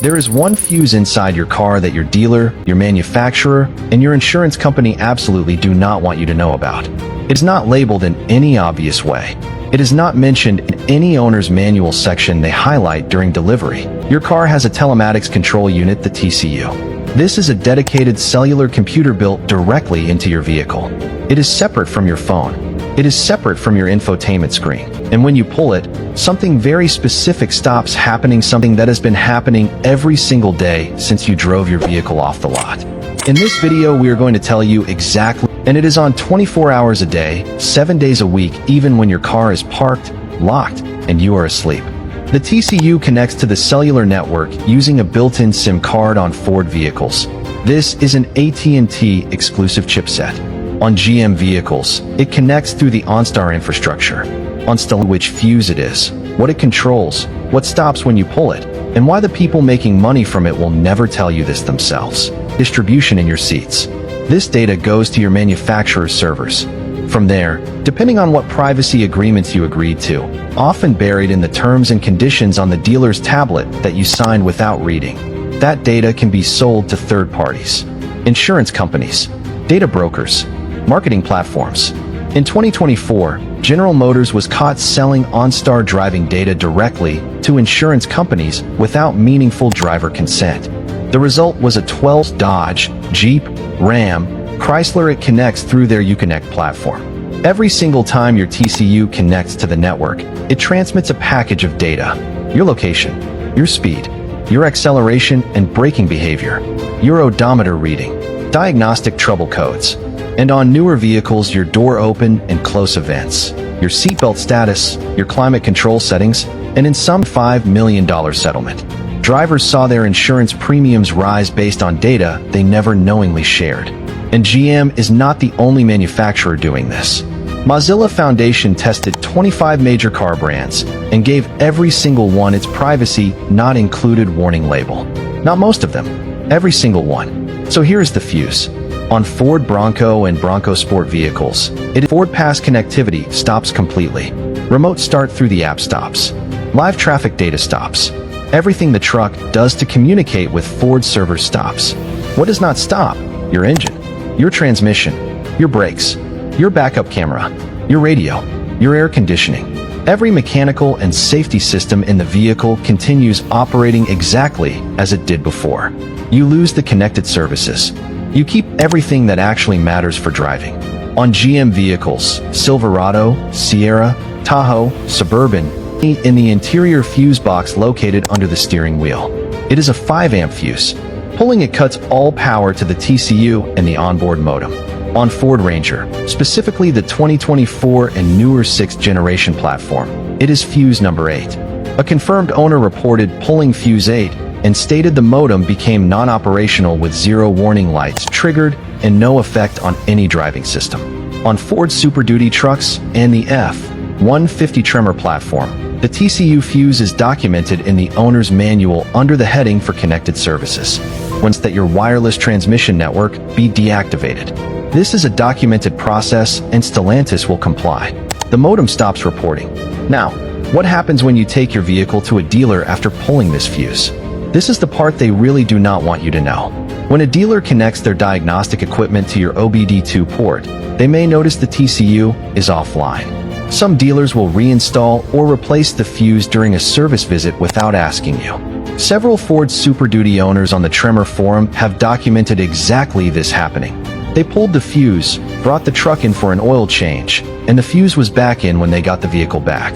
There is one fuse inside your car that your dealer, your manufacturer, and your insurance company absolutely do not want you to know about. It's not labeled in any obvious way. It is not mentioned in any owner's manual section they highlight during delivery. Your car has a telematics control unit, the TCU. This is a dedicated cellular computer built directly into your vehicle. It is separate from your phone. It is separate from your infotainment screen. And when you pull it, something very specific stops happening, something that has been happening every single day since you drove your vehicle off the lot. In this video, we are going to tell you exactly, and it is on 24 hours a day, 7 days a week, even when your car is parked, locked, and you are asleep. The TCU connects to the cellular network using a built-in SIM card on Ford vehicles. This is an AT&T exclusive chipset. On GM vehicles, it connects through the OnStar infrastructure. On Stellantis, which fuse it is, what it controls, what stops when you pull it, and why the people making money from it will never tell you this themselves. Distribution in your seats. This data goes to your manufacturer's servers. From there, depending on what privacy agreements you agreed to, often buried in the terms and conditions on the dealer's tablet that you signed without reading, that data can be sold to third parties, insurance companies, data brokers, marketing platforms. In 2024, General Motors was caught selling OnStar driving data directly to insurance companies without meaningful driver consent. The result was a 12 Dodge, Jeep, Ram, Chrysler. It connects through their Uconnect platform. Every single time your TCU connects to the network, it transmits a package of data: your location, your speed, your acceleration and braking behavior, your odometer reading, diagnostic trouble codes, and on newer vehicles, your door open and close events, your seatbelt status, your climate control settings, and in some $5 million settlement. Drivers saw their insurance premiums rise based on data they never knowingly shared. And GM is not the only manufacturer doing this. Mozilla Foundation tested 25 major car brands and gave every single one its privacy not included warning label. Not most of them, every single one. So here is the fuse. On Ford Bronco and Bronco Sport vehicles, Ford Pass connectivity stops completely. Remote start through the app stops. Live traffic data stops. Everything the truck does to communicate with Ford servers stops. What does not stop? Your engine, your transmission, your brakes, your backup camera, your radio, your air conditioning. Every mechanical and safety system in the vehicle continues operating exactly as it did before. You lose the connected services. You keep everything that actually matters for driving. On GM vehicles, Silverado, Sierra, Tahoe, Suburban, in the interior fuse box located under the steering wheel. It is a 5-amp fuse. Pulling it cuts all power to the TCU and the onboard modem. On Ford Ranger, specifically the 2024 and newer 6th generation platform, it is fuse number 8. A confirmed owner reported pulling fuse 8 and stated the modem became non-operational with 0 warning lights triggered and no effect on any driving system. On Ford Super Duty trucks and the F-150 Tremor platform, the TCU fuse is documented in the owner's manual under the heading for connected services. Once that your wireless transmission network be deactivated. This is a documented process and Stellantis will comply. The modem stops reporting. Now, what happens when you take your vehicle to a dealer after pulling this fuse? This is the part they really do not want you to know. When a dealer connects their diagnostic equipment to your OBD2 port, they may notice the TCU is offline. Some dealers will reinstall or replace the fuse during a service visit without asking you. Several Ford Super Duty owners on the Tremor forum have documented exactly this happening. They pulled the fuse, brought the truck in for an oil change, and the fuse was back in when they got the vehicle back.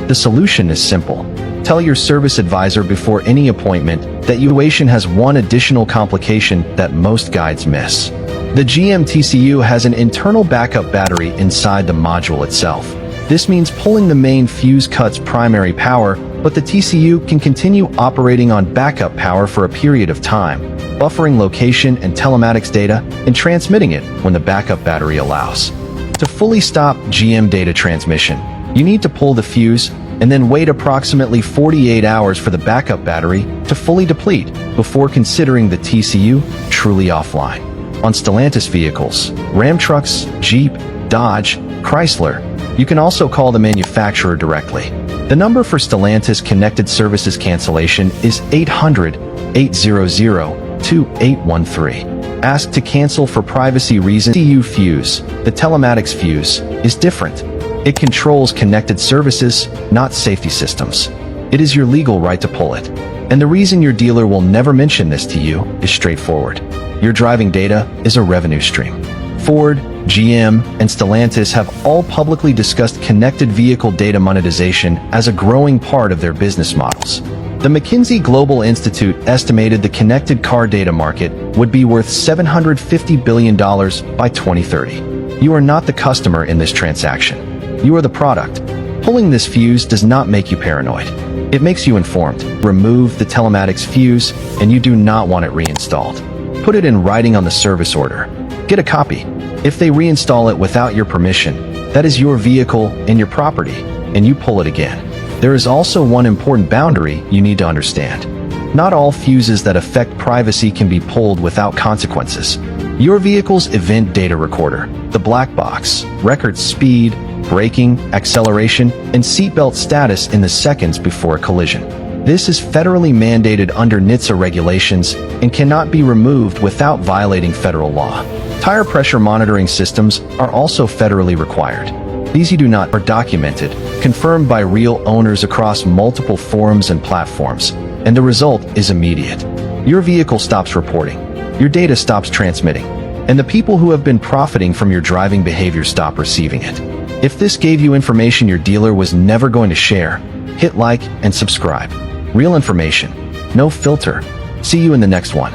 The solution is simple. Tell your service advisor before any appointment that your situation has one additional complication that most guides miss. The GM TCU has an internal backup battery inside the module itself. This means pulling the main fuse cuts primary power, but the TCU can continue operating on backup power for a period of time, buffering location and telematics data and transmitting it when the backup battery allows. To fully stop GM data transmission, you need to pull the fuse and then wait approximately 48 hours for the backup battery to fully deplete before considering the TCU truly offline. On Stellantis vehicles, Ram trucks, Jeep, Dodge, Chrysler, you can also call the manufacturer directly. The number for Stellantis Connected Services cancellation is 800-2813. Ask to cancel for privacy reasons. CU fuse, the telematics fuse, is different. It controls connected services, not safety systems. It is your legal right to pull it. And the reason your dealer will never mention this to you is straightforward. Your driving data is a revenue stream. Ford, GM, and Stellantis have all publicly discussed connected vehicle data monetization as a growing part of their business models. The McKinsey Global Institute estimated the connected car data market would be worth $750 billion by 2030. You are not the customer in this transaction. You are the product. Pulling this fuse does not make you paranoid. It makes you informed. Remove the telematics fuse, and you do not want it reinstalled. Put it in writing on the service order. Get a copy. If they reinstall it without your permission, that is your vehicle and your property, and you pull it again. There is also one important boundary you need to understand. Not all fuses that affect privacy can be pulled without consequences. Your vehicle's event data recorder, the black box, records speed, braking, acceleration, and seatbelt status in the seconds before a collision. This is federally mandated under NHTSA regulations and cannot be removed without violating federal law. Tire pressure monitoring systems are also federally required. These are documented, confirmed by real owners across multiple forums and platforms, and the result is immediate. Your vehicle stops reporting, your data stops transmitting, and the people who have been profiting from your driving behavior stop receiving it. If this gave you information your dealer was never going to share, hit like and subscribe. Real information, no filter. See you in the next one.